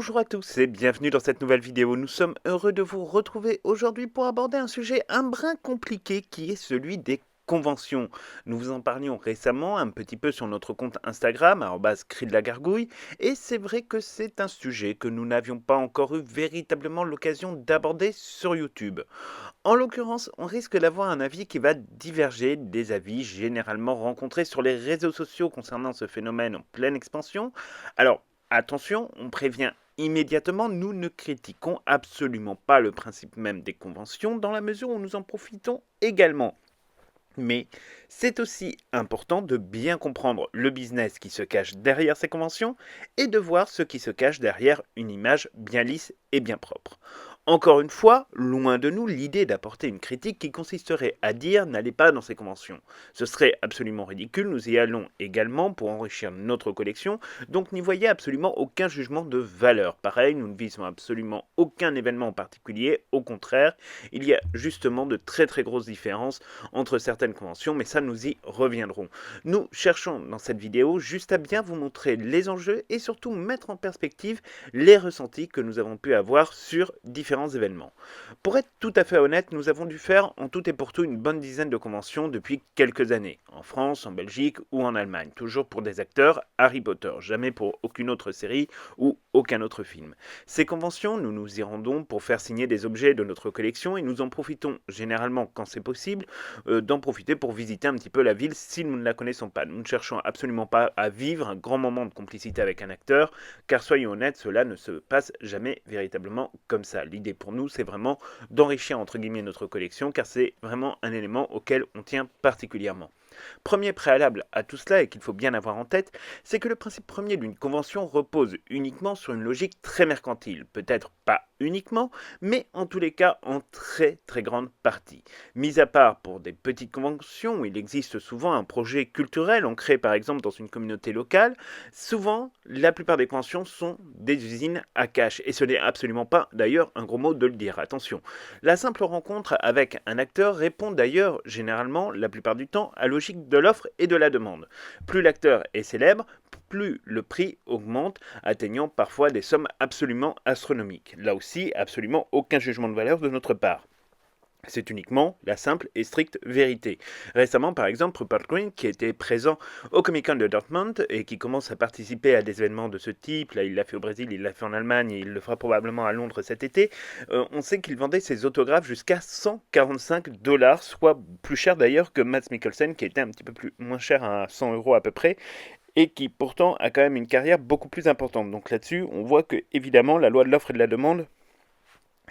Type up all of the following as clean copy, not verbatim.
Bonjour à tous et bienvenue dans cette nouvelle vidéo. Nous sommes heureux de vous retrouver aujourd'hui pour aborder un sujet un brin compliqué qui est celui des conventions. Nous vous en parlions récemment un petit peu sur notre compte Instagram, @cri de la gargouille, et c'est vrai que c'est un sujet que nous n'avions pas encore eu véritablement l'occasion d'aborder sur YouTube. En l'occurrence, on risque d'avoir un avis qui va diverger des avis généralement rencontrés sur les réseaux sociaux concernant ce phénomène en pleine expansion. Alors, attention, on prévient immédiatement, nous ne critiquons absolument pas le principe même des conventions dans la mesure où nous en profitons également. Mais c'est aussi important de bien comprendre le business qui se cache derrière ces conventions et de voir ce qui se cache derrière une image bien lisse et bien propre. Encore une fois, loin de nous l'idée d'apporter une critique qui consisterait à dire n'allez pas dans ces conventions. Ce serait absolument ridicule, nous y allons également pour enrichir notre collection, donc n'y voyez absolument aucun jugement de valeur. Pareil, nous ne visons absolument aucun événement en particulier, au contraire, il y a justement de très grosses différences entre certaines conventions, mais ça nous y reviendrons. Nous cherchons dans cette vidéo juste à bien vous montrer les enjeux et surtout mettre en perspective les ressentis que nous avons pu avoir sur différents événements. Pour être tout à fait honnête, nous avons dû faire en tout et pour tout une bonne dizaine de conventions depuis quelques années, en France, en Belgique ou en Allemagne, toujours pour des acteurs Harry Potter, jamais pour aucune autre série ou aucun autre film. Ces conventions, nous nous y rendons pour faire signer des objets de notre collection et nous en profitons généralement quand c'est possible d'en profiter pour visiter un petit peu la ville si nous ne la connaissons pas. Nous ne cherchons absolument pas à vivre un grand moment de complicité avec un acteur, car soyons honnêtes, cela ne se passe jamais véritablement comme ça. L'idée pour nous, c'est vraiment d'enrichir entre guillemets notre collection, car c'est vraiment un élément auquel on tient particulièrement. Premier préalable à tout cela et qu'il faut bien avoir en tête, c'est que le principe premier d'une convention repose uniquement sur une logique très mercantile, peut-être pas uniquement, mais en tous les cas en très grande partie. Mis à part pour des petites conventions où il existe souvent un projet culturel ancré par exemple dans une communauté locale, souvent la plupart des conventions sont des usines à cash, et ce n'est absolument pas d'ailleurs un gros mot de le dire, attention. La simple rencontre avec un acteur répond d'ailleurs généralement la plupart du temps à logique de l'offre et de la demande. Plus l'acteur est célèbre, plus le prix augmente, atteignant parfois des sommes absolument astronomiques. Là aussi, absolument aucun jugement de valeur de notre part. C'est uniquement la simple et stricte vérité. Récemment, par exemple, Rupert Grint, qui était présent au Comic-Con de Dortmund et qui commence à participer à des événements de ce type, là il l'a fait au Brésil, il l'a fait en Allemagne et il le fera probablement à Londres cet été, on sait qu'il vendait ses autographes jusqu'à 145 $, soit plus cher d'ailleurs que Mads Mikkelsen, qui était un petit peu moins cher à 100 € à peu près, et qui pourtant a quand même une carrière beaucoup plus importante. Donc là-dessus, on voit que évidemment la loi de l'offre et de la demande,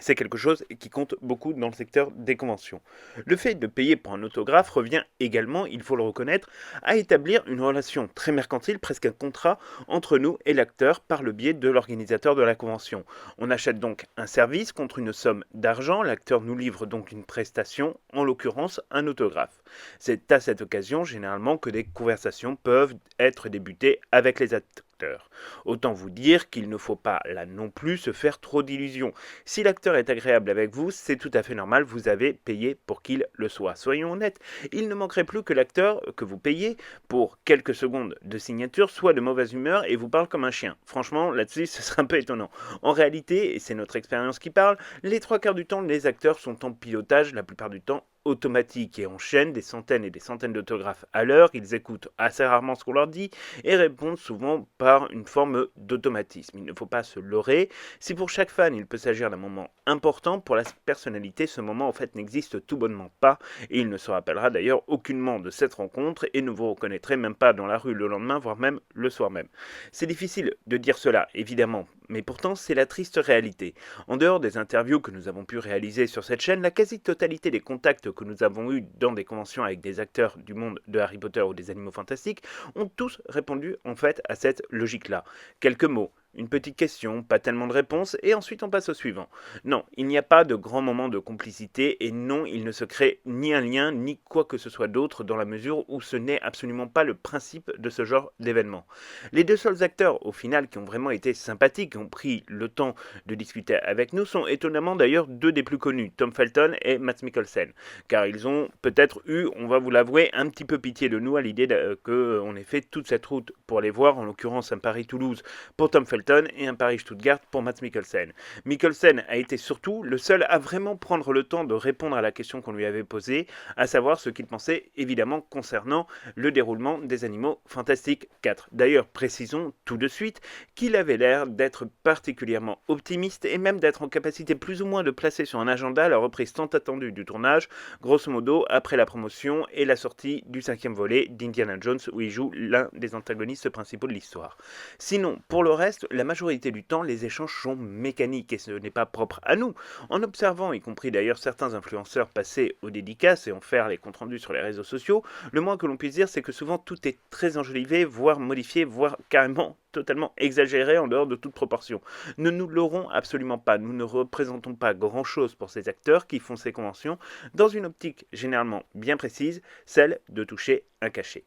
c'est quelque chose qui compte beaucoup dans le secteur des conventions. Le fait de payer pour un autographe revient également, il faut le reconnaître, à établir une relation très mercantile, presque un contrat entre nous et l'acteur par le biais de l'organisateur de la convention. On achète donc un service contre une somme d'argent, l'acteur nous livre donc une prestation, en l'occurrence un autographe. C'est à cette occasion généralement que des conversations peuvent être débutées avec les acteurs. Autant vous dire qu'il ne faut pas là non plus se faire trop d'illusions. Si l'acteur est agréable avec vous, c'est tout à fait normal, vous avez payé pour qu'il le soit. Soyons honnêtes, il ne manquerait plus que l'acteur que vous payez pour quelques secondes de signature soit de mauvaise humeur et vous parle comme un chien. Franchement, là-dessus, ce serait un peu étonnant. En réalité, et c'est notre expérience qui parle, les trois quarts du temps, les acteurs sont en pilotage la plupart du temps automatique et enchaînent des centaines et des centaines d'autographes à l'heure, ils écoutent assez rarement ce qu'on leur dit et répondent souvent par une forme d'automatisme. Il ne faut pas se leurrer, si pour chaque fan il peut s'agir d'un moment important, pour la personnalité ce moment en fait n'existe tout bonnement pas et il ne se rappellera d'ailleurs aucunement de cette rencontre et ne vous reconnaîtrez même pas dans la rue le lendemain, voire même le soir même. C'est difficile de dire cela, évidemment, mais pourtant c'est la triste réalité. En dehors des interviews que nous avons pu réaliser sur cette chaîne, la quasi-totalité des contacts que nous avons eus dans des conventions avec des acteurs du monde de Harry Potter ou des animaux fantastiques ont tous répondu en fait à cette logique-là. Quelques mots, une petite question, pas tellement de réponses, et ensuite on passe au suivant. Non, il n'y a pas de grand moment de complicité, et non, il ne se crée ni un lien, ni quoi que ce soit d'autre, dans la mesure où ce n'est absolument pas le principe de ce genre d'événement. Les deux seuls acteurs, au final, qui ont vraiment été sympathiques, qui ont pris le temps de discuter avec nous, sont étonnamment d'ailleurs deux des plus connus, Tom Felton et Mads Mikkelsen, car ils ont peut-être eu, on va vous l'avouer, un petit peu pitié de nous à l'idée qu'on ait fait toute cette route pour les voir, en l'occurrence un Paris-Toulouse pour Tom Felton, Hamilton et un Paris-Stuttgart pour Mads Mikkelsen. Mikkelsen a été surtout le seul à vraiment prendre le temps de répondre à la question qu'on lui avait posée, à savoir ce qu'il pensait évidemment concernant le déroulement des Animaux Fantastiques 4. D'ailleurs, précisons tout de suite qu'il avait l'air d'être particulièrement optimiste et même d'être en capacité plus ou moins de placer sur un agenda la reprise tant attendue du tournage, grosso modo après la promotion et la sortie du 5e volet d'Indiana Jones où il joue l'un des antagonistes principaux de l'histoire. Sinon, pour le reste, la majorité du temps, les échanges sont mécaniques et ce n'est pas propre à nous. En observant, y compris d'ailleurs certains influenceurs passer aux dédicaces et en faire les comptes rendus sur les réseaux sociaux, le moins que l'on puisse dire, c'est que souvent tout est très enjolivé, voire modifié, voire carrément totalement exagéré en dehors de toute proportion. Ne nous leurrons absolument pas, nous ne représentons pas grand-chose pour ces acteurs qui font ces conventions dans une optique généralement bien précise, celle de toucher un cachet.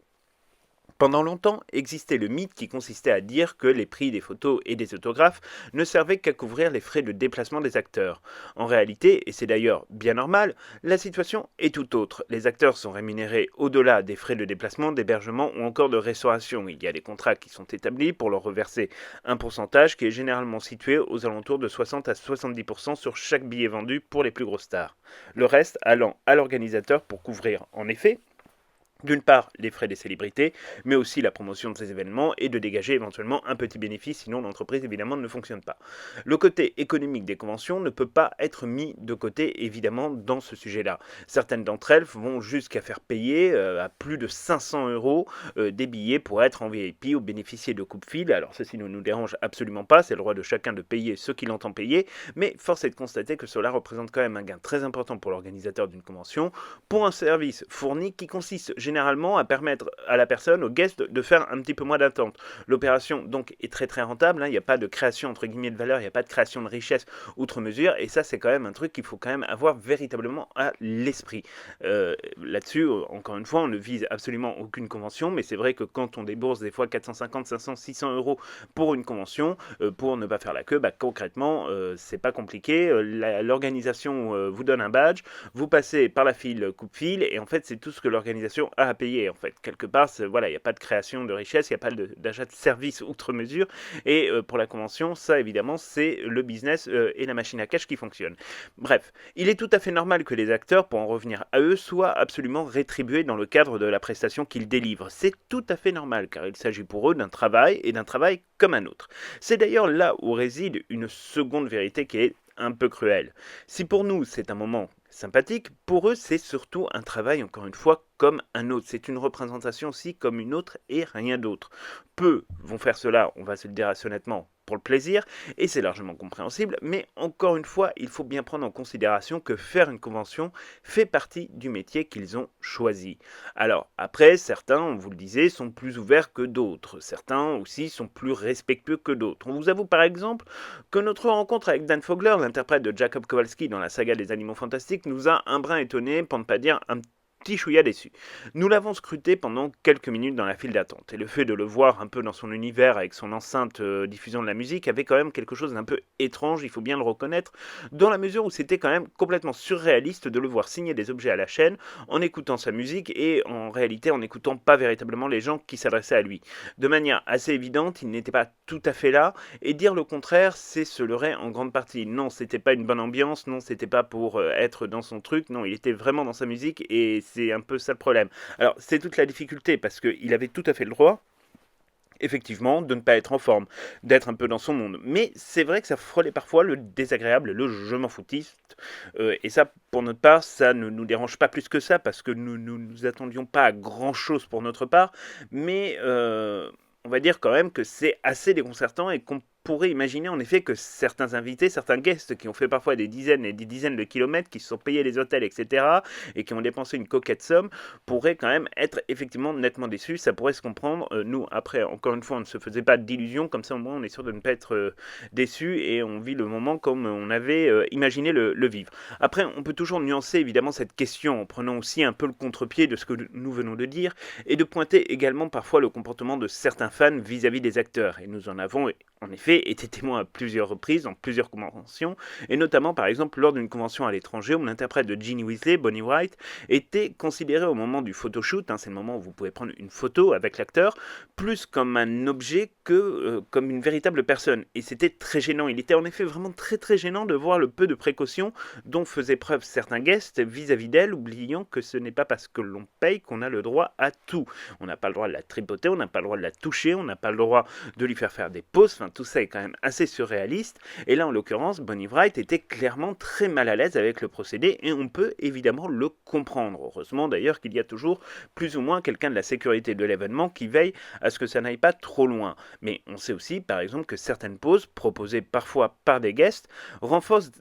Pendant longtemps existait le mythe qui consistait à dire que les prix des photos et des autographes ne servaient qu'à couvrir les frais de déplacement des acteurs. En réalité, et c'est d'ailleurs bien normal, la situation est tout autre. Les acteurs sont rémunérés au-delà des frais de déplacement, d'hébergement ou encore de restauration. Il y a des contrats qui sont établis pour leur reverser un pourcentage qui est généralement situé aux alentours de 60 à 70% sur chaque billet vendu pour les plus grosses stars. Le reste allant à l'organisateur pour couvrir en effet d'une part les frais des célébrités, mais aussi la promotion de ces événements et de dégager éventuellement un petit bénéfice, sinon l'entreprise évidemment ne fonctionne pas. Le côté économique des conventions ne peut pas être mis de côté évidemment dans ce sujet-là. Certaines d'entre elles vont jusqu'à faire payer à plus de 500 € des billets pour être en VIP ou bénéficier de coupe-fil. Alors ceci ne nous dérange absolument pas, c'est le droit de chacun de payer ce qu'il entend payer, mais force est de constater que cela représente quand même un gain très important pour l'organisateur d'une convention, pour un service fourni qui consiste généralement à permettre à la personne, au guest, de faire un petit peu moins d'attente. L'opération donc est très très rentable, il n'y a pas de création entre guillemets de valeur, il n'y a pas de création de richesse outre mesure, et ça c'est quand même un truc qu'il faut quand même avoir véritablement à l'esprit. Là-dessus, encore une fois, on ne vise absolument aucune convention, mais c'est vrai que quand on débourse des fois 450, 500, 600 € pour une convention, pour ne pas faire la queue, concrètement, c'est pas compliqué. L'organisation vous donne un badge, vous passez par la file coupe-fil, et en fait c'est tout ce que l'organisation a à payer. En fait, quelque part, voilà, il n'y a pas de création de richesse, il n'y a pas d'achat de services outre mesure, et pour la convention, ça évidemment, c'est le business et la machine à cash qui fonctionne. Bref, il est tout à fait normal que les acteurs, pour en revenir à eux, soient absolument rétribués dans le cadre de la prestation qu'ils délivrent. C'est tout à fait normal, car il s'agit pour eux d'un travail, et d'un travail comme un autre. C'est d'ailleurs là où réside une seconde vérité qui est un peu cruelle. Si pour nous c'est un moment sympathique, pour eux c'est surtout un travail, encore une fois, comme un autre. C'est une représentation aussi comme une autre et rien d'autre. Peu vont faire cela, on va se le dire assez honnêtement, pour le plaisir, et c'est largement compréhensible, mais encore une fois, il faut bien prendre en considération que faire une convention fait partie du métier qu'ils ont choisi. Alors, après, certains, on vous le disait, sont plus ouverts que d'autres. Certains aussi sont plus respectueux que d'autres. On vous avoue par exemple que notre rencontre avec Dan Fogler, l'interprète de Jacob Kowalski dans la saga des Animaux Fantastiques, nous a un brin étonné, pour ne pas dire un petit chouïa déçu. Nous l'avons scruté pendant quelques minutes dans la file d'attente, et le fait de le voir un peu dans son univers avec son enceinte diffusant de la musique avait quand même quelque chose d'un peu étrange, il faut bien le reconnaître, dans la mesure où c'était quand même complètement surréaliste de le voir signer des objets à la chaîne en écoutant sa musique et en réalité en n'écoutant pas véritablement les gens qui s'adressaient à lui. De manière assez évidente, il n'était pas tout à fait là, et dire le contraire, c'est se leurrer en grande partie. Non, c'était pas une bonne ambiance, non, c'était pas pour être dans son truc, non, il était vraiment dans sa musique, et c'est un peu ça le problème. Alors, c'est toute la difficulté, parce qu'il avait tout à fait le droit, effectivement, de ne pas être en forme, d'être un peu dans son monde. Mais c'est vrai que ça frôlait parfois le désagréable, le je m'en foutiste. Et ça, pour notre part, ça ne nous dérange pas plus que ça, parce que nous ne nous attendions pas à grand-chose pour notre part, mais on va dire quand même que c'est assez déconcertant et qu'on pourrait imaginer en effet que certains invités, certains guests qui ont fait parfois des dizaines et des dizaines de kilomètres, qui se sont payés les hôtels, etc., et qui ont dépensé une coquette somme, pourraient quand même être effectivement nettement déçus. Ça pourrait se comprendre. Nous, après, encore une fois, on ne se faisait pas d'illusions. Comme ça, au moins, on est sûr de ne pas être déçus et on vit le moment comme on avait imaginé le vivre. Après, on peut toujours nuancer évidemment cette question en prenant aussi un peu le contre-pied de ce que nous venons de dire et de pointer également parfois le comportement de certains fans vis-à-vis des acteurs. Et nous en avons en effet, été témoin à plusieurs reprises, dans plusieurs conventions, et notamment par exemple lors d'une convention à l'étranger où l'interprète de Ginny Weasley, Bonnie Wright, était considéré au moment du photoshoot, c'est le moment où vous pouvez prendre une photo avec l'acteur, plus comme un objet que comme une véritable personne. Et c'était très gênant, il était en effet vraiment très très gênant de voir le peu de précautions dont faisaient preuve certains guests vis-à-vis d'elle, oubliant que ce n'est pas parce que l'on paye qu'on a le droit à tout. On n'a pas le droit de la tripoter, on n'a pas le droit de la toucher, on n'a pas le droit de lui faire des pauses, tout ça est quand même assez surréaliste, et là en l'occurrence Bonnie Wright était clairement très mal à l'aise avec le procédé, et on peut évidemment le comprendre. Heureusement d'ailleurs qu'il y a toujours plus ou moins quelqu'un de la sécurité de l'événement qui veille à ce que ça n'aille pas trop loin. Mais on sait aussi par exemple que certaines pauses, proposées parfois par des guests, renforcent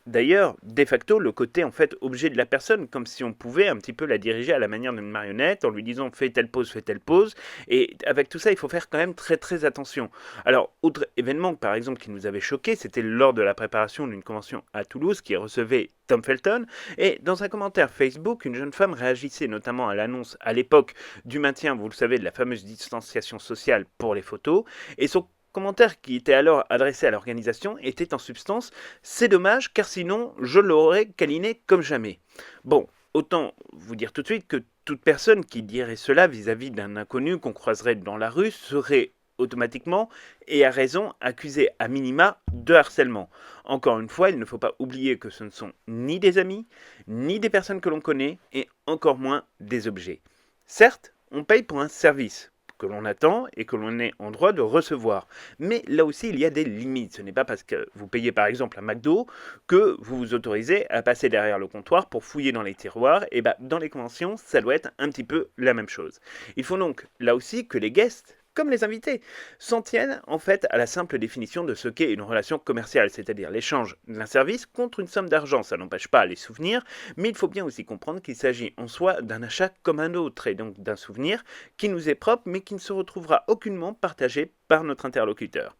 d'ailleurs, de facto, le côté en fait objet de la personne, comme si on pouvait un petit peu la diriger à la manière d'une marionnette, en lui disant fais telle pose, et avec tout ça, il faut faire quand même très très attention. Alors, autre événement par exemple qui nous avait choqué, c'était lors de la préparation d'une convention à Toulouse qui recevait Tom Felton, et dans un commentaire Facebook, une jeune femme réagissait notamment à l'annonce à l'époque du maintien, vous le savez, de la fameuse distanciation sociale pour les photos, et son commentaire qui était alors adressé à l'organisation était en substance c'est dommage car sinon je l'aurais câliné comme jamais. Bon, autant vous dire tout de suite que toute personne qui dirait cela vis-à-vis d'un inconnu qu'on croiserait dans la rue serait automatiquement et à raison accusé à minima de harcèlement. Encore une fois, il ne faut pas oublier que ce ne sont ni des amis, ni des personnes que l'on connaît et encore moins des objets. Certes, on paye pour un service que l'on attend et que l'on est en droit de recevoir. Mais là aussi, il y a des limites. Ce n'est pas parce que vous payez par exemple un McDo que vous vous autorisez à passer derrière le comptoir pour fouiller dans les tiroirs. Et dans les conventions, ça doit être un petit peu la même chose. Il faut donc là aussi que les guests, comme les invités, s'en tiennent en fait à la simple définition de ce qu'est une relation commerciale, c'est-à-dire l'échange d'un service contre une somme d'argent. Ça n'empêche pas les souvenirs, mais il faut bien aussi comprendre qu'il s'agit en soi d'un achat comme un autre, et donc d'un souvenir qui nous est propre, mais qui ne se retrouvera aucunement partagé par notre interlocuteur.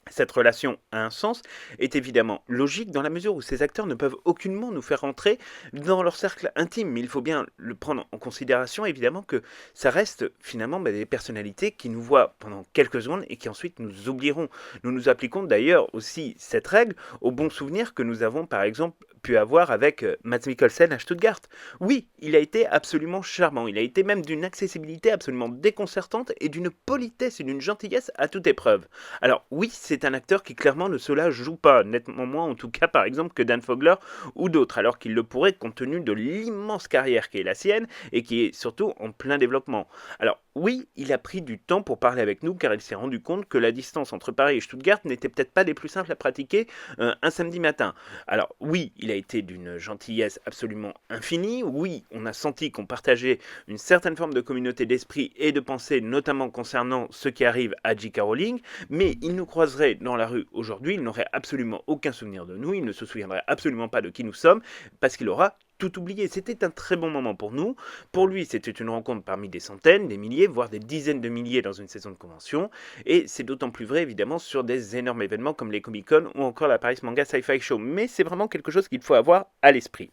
Cette relation a un sens, est évidemment logique dans la mesure où ces acteurs ne peuvent aucunement nous faire entrer dans leur cercle intime, mais il faut bien le prendre en considération évidemment que ça reste finalement des personnalités qui nous voient pendant quelques secondes et qui ensuite nous oublieront. Nous nous appliquons d'ailleurs aussi cette règle aux bons souvenirs que nous avons par exemple pu avoir avec Mads Mikkelsen à Stuttgart. Oui, il a été absolument charmant, il a été même d'une accessibilité absolument déconcertante et d'une politesse et d'une gentillesse à toute épreuve. Alors oui, c'est un acteur qui clairement ne se la joue pas, nettement moins en tout cas par exemple que Dan Fogler ou d'autres, alors qu'il le pourrait compte tenu de l'immense carrière qui est la sienne et qui est surtout en plein développement. Alors oui, il a pris du temps pour parler avec nous car il s'est rendu compte que la distance entre Paris et Stuttgart n'était peut-être pas des plus simples à pratiquer un samedi matin. Alors oui, il a été d'une gentillesse absolument infinie, oui, on a senti qu'on partageait une certaine forme de communauté d'esprit et de pensée, notamment concernant ce qui arrive à J.K. Rowling, mais il nous croiserait dans la rue aujourd'hui, il n'aurait absolument aucun souvenir de nous, il ne se souviendrait absolument pas de qui nous sommes, parce qu'il aura tout oublié. C'était un très bon moment pour nous. Pour lui, c'était une rencontre parmi des centaines, des milliers, voire des dizaines de milliers dans une saison de convention. Et c'est d'autant plus vrai, évidemment, sur des énormes événements comme les Comic-Con ou encore la Paris Manga Sci-Fi Show. Mais c'est vraiment quelque chose qu'il faut avoir à l'esprit.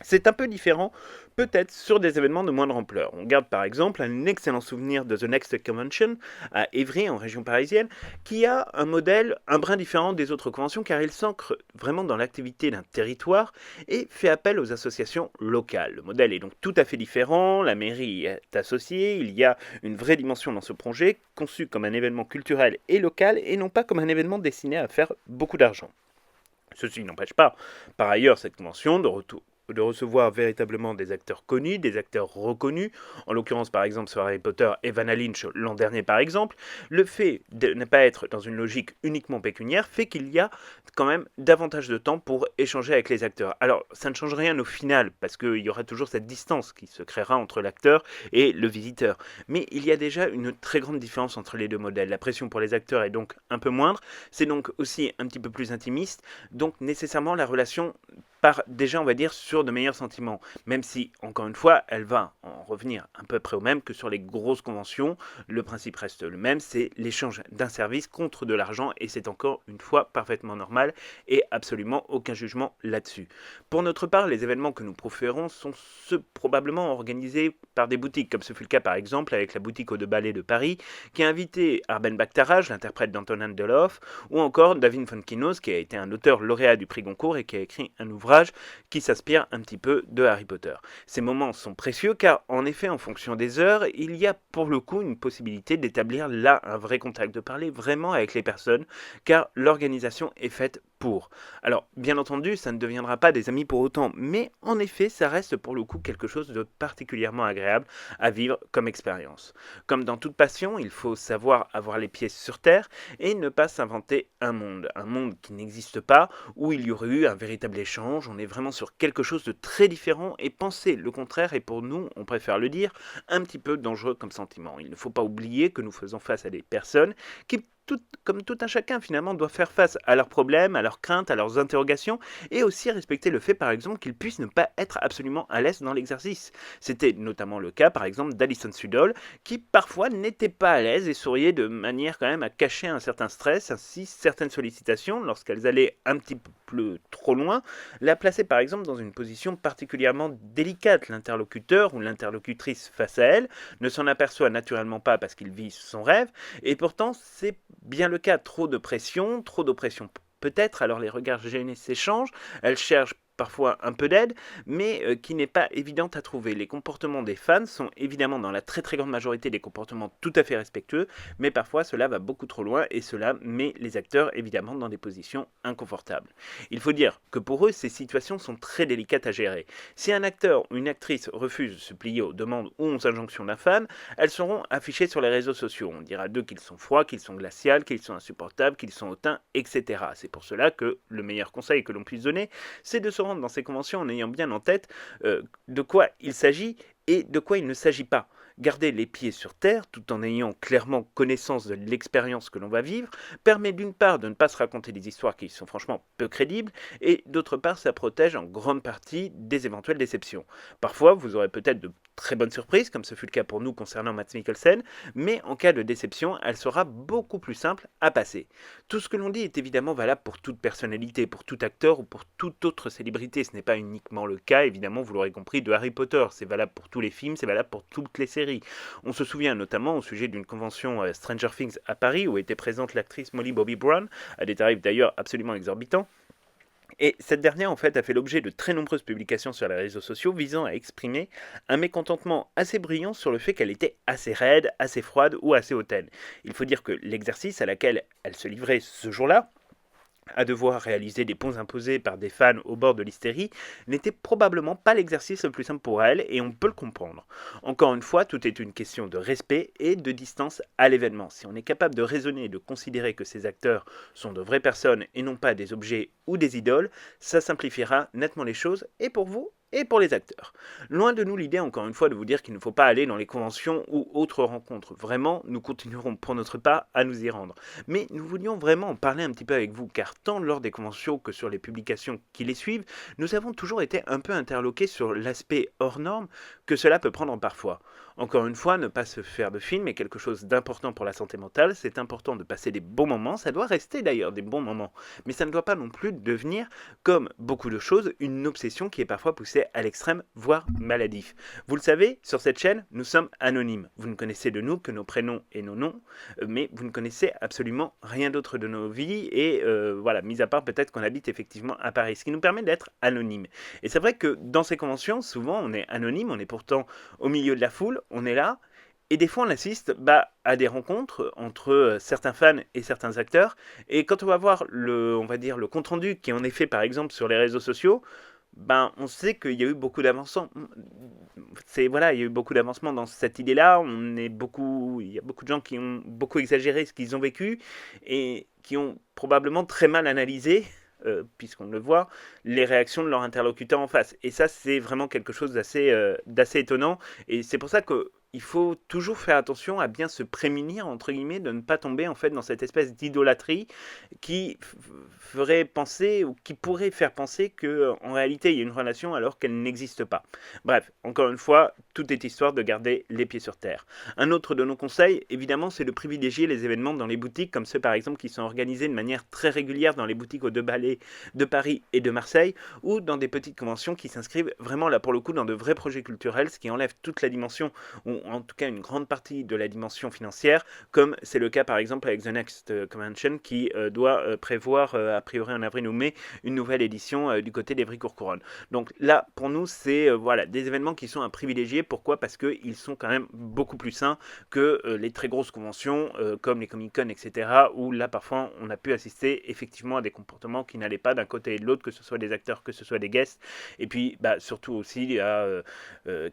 C'est un peu différent, peut-être, sur des événements de moindre ampleur. On garde par exemple un excellent souvenir de The Next Convention à Évry, en région parisienne, qui a un modèle un brin différent des autres conventions car il s'ancre vraiment dans l'activité d'un territoire et fait appel aux associations locales. Le modèle est donc tout à fait différent, la mairie est associée, il y a une vraie dimension dans ce projet, conçu comme un événement culturel et local et non pas comme un événement destiné à faire beaucoup d'argent. Ceci n'empêche pas, par ailleurs, cette convention de recevoir véritablement des acteurs connus, des acteurs reconnus, en l'occurrence par exemple sur Harry Potter, Evanna Lynch l'an dernier par exemple, le fait de ne pas être dans une logique uniquement pécuniaire fait qu'il y a quand même davantage de temps pour échanger avec les acteurs. Alors ça ne change rien au final, parce qu'il y aura toujours cette distance qui se créera entre l'acteur et le visiteur, mais il y a déjà une très grande différence entre les deux modèles. La pression pour les acteurs est donc un peu moindre, c'est donc aussi un petit peu plus intimiste, donc nécessairement la relation part déjà, on va dire, sur de meilleurs sentiments. Même si, encore une fois, elle va en revenir à peu près au même que sur les grosses conventions. Le principe reste le même, c'est l'échange d'un service contre de l'argent et c'est encore une fois parfaitement normal et absolument aucun jugement là-dessus. Pour notre part, les événements que nous proférons sont ceux probablement organisés par des boutiques, comme ce fut le cas par exemple avec la boutique Eau de Ballet de Paris, qui a invité Arben Bakhtaraj, l'interprète d'Antonin Delof, ou encore David Fonkinos, qui a été un auteur lauréat du prix Goncourt et qui a écrit un ouvrage qui s'inspire un petit peu de Harry Potter. Ces moments sont précieux car, en effet, en fonction des heures, il y a pour le coup une possibilité d'établir là un vrai contact, de parler vraiment avec les personnes, car l'organisation est faite pour. Alors, bien entendu, ça ne deviendra pas des amis pour autant, mais en effet, ça reste pour le coup quelque chose de particulièrement agréable à vivre comme expérience. Comme dans toute passion, il faut savoir avoir les pieds sur terre et ne pas s'inventer un monde qui n'existe pas, où il y aurait eu un véritable échange, on est vraiment sur quelque chose de très différent et penser le contraire est pour nous, on préfère le dire, un petit peu dangereux comme sentiment. Il ne faut pas oublier que nous faisons face à des personnes qui comme tout un chacun finalement doit faire face à leurs problèmes, à leurs craintes, à leurs interrogations et aussi respecter le fait par exemple qu'ils puissent ne pas être absolument à l'aise dans l'exercice. C'était notamment le cas par exemple d'Alison Sudol qui parfois n'était pas à l'aise et souriait de manière quand même à cacher un certain stress ainsi certaines sollicitations lorsqu'elles allaient un petit peu trop loin la plaçaient par exemple dans une position particulièrement délicate. L'interlocuteur ou l'interlocutrice face à elle ne s'en aperçoit naturellement pas parce qu'il vit son rêve et pourtant c'est bien le cas, trop d'oppression peut-être, alors les regards gênés s'échangent, elle cherche parfois un peu d'aide, mais qui n'est pas évidente à trouver. Les comportements des fans sont évidemment dans la très très grande majorité des comportements tout à fait respectueux, mais parfois cela va beaucoup trop loin et cela met les acteurs évidemment dans des positions inconfortables. Il faut dire que pour eux, ces situations sont très délicates à gérer. Si un acteur ou une actrice refuse de se plier aux demandes ou aux injonctions d'un fan, elles seront affichées sur les réseaux sociaux. On dira d'eux qu'ils sont froids, qu'ils sont glaciaux, qu'ils sont insupportables, qu'ils sont hautains, etc. C'est pour cela que le meilleur conseil que l'on puisse donner, c'est de se rendre dans ces conventions en ayant bien en tête de quoi il s'agit et de quoi il ne s'agit pas. Garder les pieds sur terre, tout en ayant clairement connaissance de l'expérience que l'on va vivre, permet d'une part de ne pas se raconter des histoires qui sont franchement peu crédibles, et d'autre part ça protège en grande partie des éventuelles déceptions. Parfois, vous aurez peut-être de très bonnes surprises, comme ce fut le cas pour nous concernant Mads Mikkelsen, mais en cas de déception, elle sera beaucoup plus simple à passer. Tout ce que l'on dit est évidemment valable pour toute personnalité, pour tout acteur ou pour toute autre célébrité. Ce n'est pas uniquement le cas, évidemment, vous l'aurez compris, de Harry Potter. C'est valable pour tous les films, c'est valable pour toutes les séries. On se souvient notamment au sujet d'une convention Stranger Things à Paris où était présente l'actrice Molly Bobby Brown, à des tarifs d'ailleurs absolument exorbitants. Et cette dernière, en fait, a fait l'objet de très nombreuses publications sur les réseaux sociaux visant à exprimer un mécontentement assez brillant sur le fait qu'elle était assez raide, assez froide ou assez hautaine. Il faut dire que l'exercice à laquelle elle se livrait ce jour-là, à devoir réaliser des ponts imposés par des fans au bord de l'hystérie, n'était probablement pas l'exercice le plus simple pour elle, et on peut le comprendre. Encore une fois, tout est une question de respect et de distance à l'événement. Si on est capable de raisonner et de considérer que ces acteurs sont de vraies personnes et non pas des objets ou des idoles, ça simplifiera nettement les choses, et pour vous, et pour les acteurs. Loin de nous l'idée, encore une fois, de vous dire qu'il ne faut pas aller dans les conventions ou autres rencontres. Vraiment, nous continuerons pour notre part à nous y rendre. Mais nous voulions vraiment en parler un petit peu avec vous, car tant lors des conventions que sur les publications qui les suivent, nous avons toujours été un peu interloqués sur l'aspect hors norme que cela peut prendre parfois. Encore une fois, ne pas se faire de film est quelque chose d'important pour la santé mentale, c'est important de passer des bons moments, ça doit rester d'ailleurs des bons moments, mais ça ne doit pas non plus devenir, comme beaucoup de choses, une obsession qui est parfois poussée à l'extrême, voire maladif. Vous le savez, sur cette chaîne, nous sommes anonymes. Vous ne connaissez de nous que nos prénoms et nos noms, mais vous ne connaissez absolument rien d'autre de nos vies, et voilà, mis à part peut-être qu'on habite effectivement à Paris, ce qui nous permet d'être anonymes. Et c'est vrai que dans ces conventions, souvent on est anonyme, on est pourtant au milieu de la foule, on est là, et des fois on assiste à des rencontres entre certains fans et certains acteurs, et quand on va voir on va dire, le compte-rendu qui en est fait par exemple sur les réseaux sociaux, on sait qu'il y a eu beaucoup d'avancements. Voilà, il y a eu beaucoup d'avancements dans cette idée-là. Il y a beaucoup de gens qui ont beaucoup exagéré ce qu'ils ont vécu et qui ont probablement très mal analysé, puisqu'on le voit, les réactions de leur interlocuteur en face. Et ça, c'est vraiment quelque chose d'assez étonnant. Et c'est pour ça que il faut toujours faire attention à bien se prémunir, entre guillemets, de ne pas tomber en fait dans cette espèce d'idolâtrie qui ferait penser ou qui pourrait faire penser que en réalité il y a une relation alors qu'elle n'existe pas. Bref, encore une fois, tout est histoire de garder les pieds sur terre. Un autre de nos conseils, évidemment, c'est de privilégier les événements dans les boutiques, comme ceux par exemple qui sont organisés de manière très régulière dans les boutiques aux Deux Ballets de Paris et de Marseille, ou dans des petites conventions qui s'inscrivent vraiment là pour le coup dans de vrais projets culturels, ce qui enlève toute la dimension, ou en tout cas une grande partie de la dimension financière, comme c'est le cas par exemple avec The Next Convention qui doit prévoir a priori en avril ou mai une nouvelle édition du côté d'Evry-Courcouronnes. Donc là pour nous c'est voilà, des événements qui sont à privilégier. Pourquoi? Parce qu'ils sont quand même beaucoup plus sains que les très grosses conventions comme les Comic-Con, etc. où là parfois on a pu assister effectivement à des comportements qui n'allaient pas d'un côté et de l'autre, que ce soit des acteurs, que ce soit des guests, et puis surtout aussi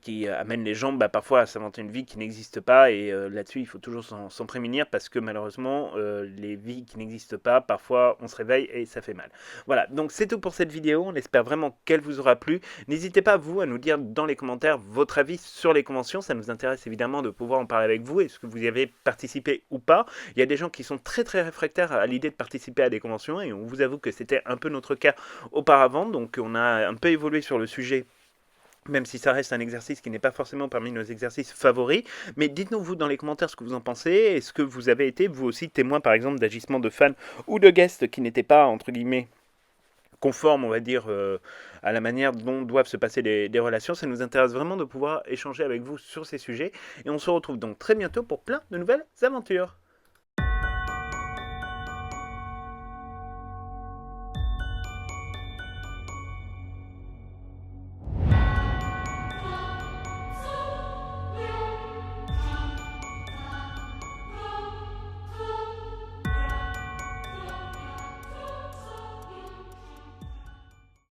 qui amènent les gens parfois à s'inventer une vie qui n'existe pas, et là-dessus il faut toujours s'en prémunir parce que malheureusement les vies qui n'existent pas, parfois on se réveille et ça fait mal. Voilà, donc c'est tout pour cette vidéo, on espère vraiment qu'elle vous aura plu. N'hésitez pas vous à nous dire dans les commentaires votre avis sur les conventions, ça nous intéresse évidemment de pouvoir en parler avec vous. Est-ce que vous y avez participé ou pas? Il y a des gens qui sont très réfractaires à l'idée de participer à des conventions et on vous avoue que c'était un peu notre cas auparavant, donc on a un peu évolué sur le sujet, même si ça reste un exercice qui n'est pas forcément parmi nos exercices favoris. Mais dites-nous vous dans les commentaires ce que vous en pensez. Est-ce que vous avez été vous aussi témoin par exemple d'agissements de fans ou de guests qui n'étaient pas entre guillemets conformes, on va dire, à la manière dont doivent se passer des relations? Ça nous intéresse vraiment de pouvoir échanger avec vous sur ces sujets. Et on se retrouve donc très bientôt pour plein de nouvelles aventures.